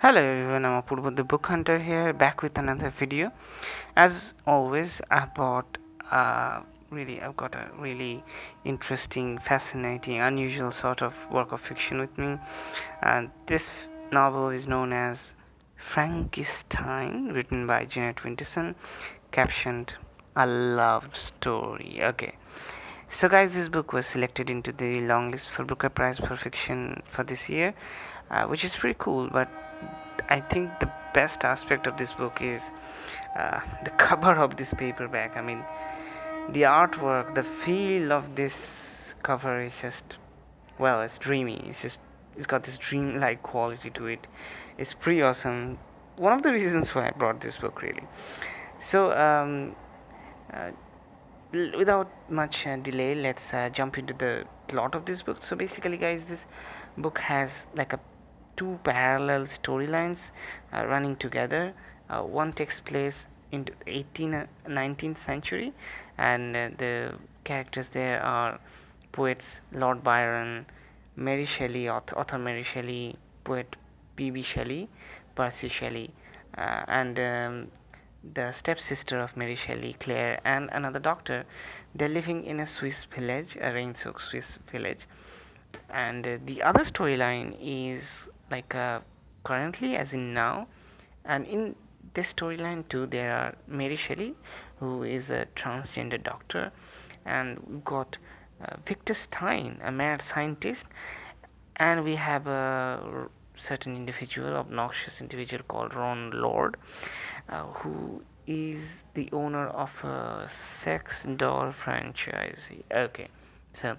Hello everyone, I'm Apurva the Book Hunter here, back with another video. As always, I've got a really interesting, fascinating, unusual sort of work of fiction with me. And this novel is known as Frankissstein, written by Jeanette Winterson, captioned "A Love Story." Okay. So guys, this book was selected into the long list for Booker Prize for Fiction for this year, which is pretty cool. But I think the best aspect of this book is the cover of this paperback. I mean, the artwork, the feel of this cover is just, well, it's dreamy. It's got this dream-like quality to it. It's pretty awesome. One of the reasons why I brought this book, really. So, uh, without much delay, let's jump into the plot of this book. So basically, guys, this book has like a two parallel storylines running together. One takes place in the 19th century, and the characters there are poets Lord Byron, Mary Shelley, author Mary Shelley, poet P.B. Shelley, Percy Shelley, and the stepsister of Mary Shelley, Claire, and another doctor. They're living in a Swiss village, a rain-soaked Swiss village. And the other storyline is like currently, as in now, and in this storyline too, there are Mary Shelley, who is a transgender doctor, and we've got Victor Stein, a mad scientist, and we have a certain individual, obnoxious individual called Ron Lord, who is the owner of a sex doll franchise. Okay, so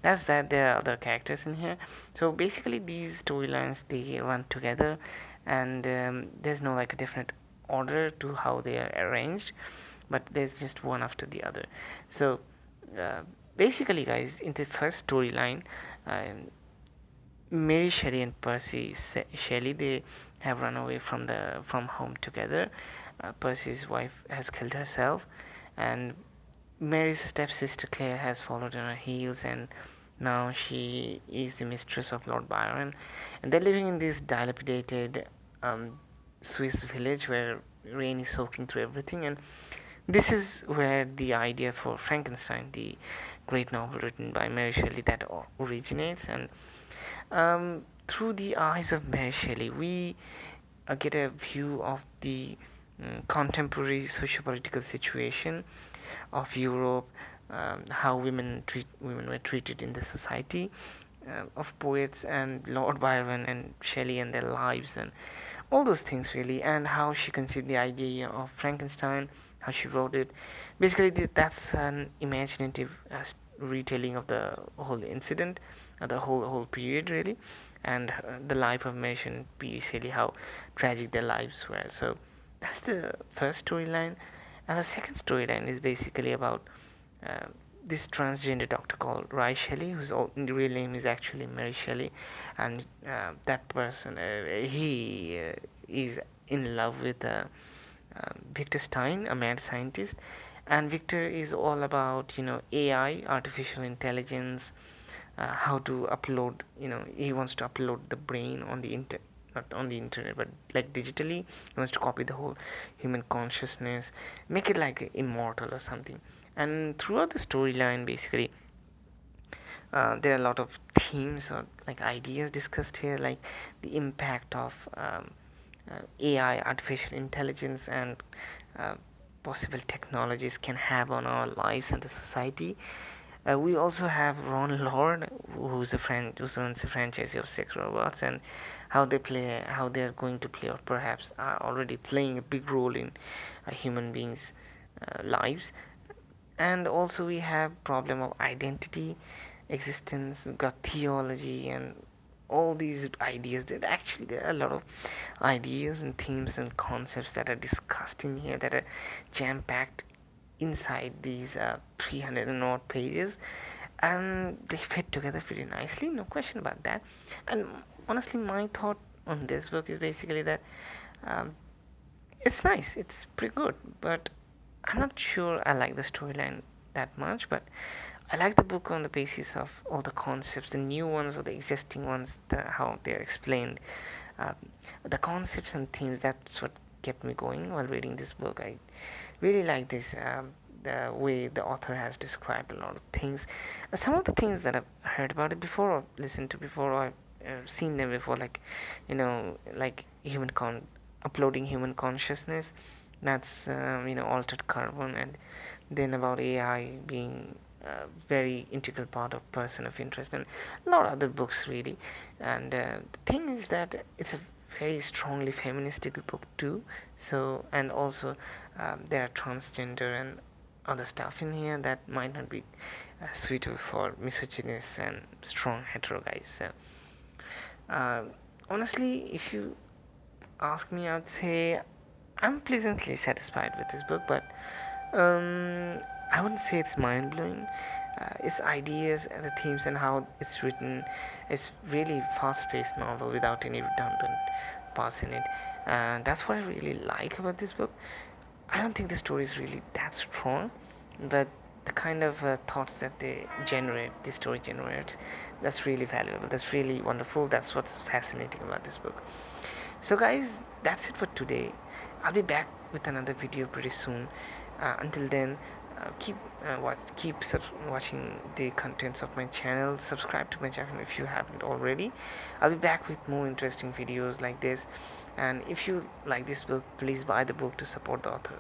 that's that. There are other characters in here. So basically, these storylines they run together, and there's no like a definite order to how they are arranged, but there's just one after the other. So basically, guys, in the first storyline, Mary Shelley and Percy Shelley, they have run away from home together. Percy's wife has killed herself, and Mary's stepsister Claire has followed on her heels, and now she is the mistress of Lord Byron, and they're living in this dilapidated Swiss village where rain is soaking through everything. And this is where the idea for Frankissstein, the great novel written by Mary Shelley, that originates. And through the eyes of Mary Shelley, we get a view of the contemporary socio-political situation of Europe, how women were treated in the society, of poets and Lord Byron and Shelley and their lives and all those things really, and how she conceived the idea of Frankenstein, how she wrote it. Basically, that's an imaginative retelling of the whole incident, the whole period really, and the life of Mary and P. Shelley, how tragic their lives were. So that's the first storyline, and the second storyline is basically about this transgender doctor called Mary Shelley, whose real name is actually Mary Shelley, and that person he is in love with Victor Stein, a mad scientist, and Victor is all about AI, artificial intelligence, how to upload. He wants to upload the brain on the internet, not on the internet but like digitally. He wants to copy the whole human consciousness, make it like immortal or something. And throughout the storyline, basically, there are a lot of themes or like ideas discussed here, like the impact of AI, artificial intelligence, and possible technologies can have on our lives and the society. We also have Ron Lord, who owns a franchise of sex robots, and how they are going to play, or perhaps are already playing a big role in human beings' lives. And also we have problem of identity, existence. We've got theology and all these ideas. That actually there are a lot of ideas and themes and concepts that are discussed in here, that are jam packed inside these 300 and odd pages, and they fit together pretty nicely, no question about that. And honestly, my thought on this book is basically that it's nice, it's pretty good, but I'm not sure I like the storyline that much. But I like the book on the basis of all the concepts, the new ones or the existing ones, how they're explained. uh, the concepts and themes, that's what kept me going while reading this book. I really like this, the way the author has described a lot of things. Some of the things that I've heard about it before, or listened to before, or seen them before, like, like uploading human consciousness, that's altered carbon, and then about AI being a very integral part of person of interest, and a lot of other books really. And the thing is that it's a very strongly feministic book too. So, and also there are transgender and other stuff in here that might not be suitable for misogynists and strong hetero guys. So, honestly, if you ask me, I would say I'm pleasantly satisfied with this book, but I wouldn't say it's mind blowing. Its ideas, the themes, and how it's written, it's really fast paced novel without any redundant parts in it. And that's what I really like about this book. I don't think the story is really that strong, but the kind of thoughts that the story generates, that's really valuable. That's really wonderful. That's what's fascinating about this book. So, guys, that's it for today. I'll be back with another video pretty soon. Until then, keep watching the contents of my channel. Subscribe to my channel if you haven't already. I'll be back with more interesting videos like this. And if you like this book, please buy the book to support the author.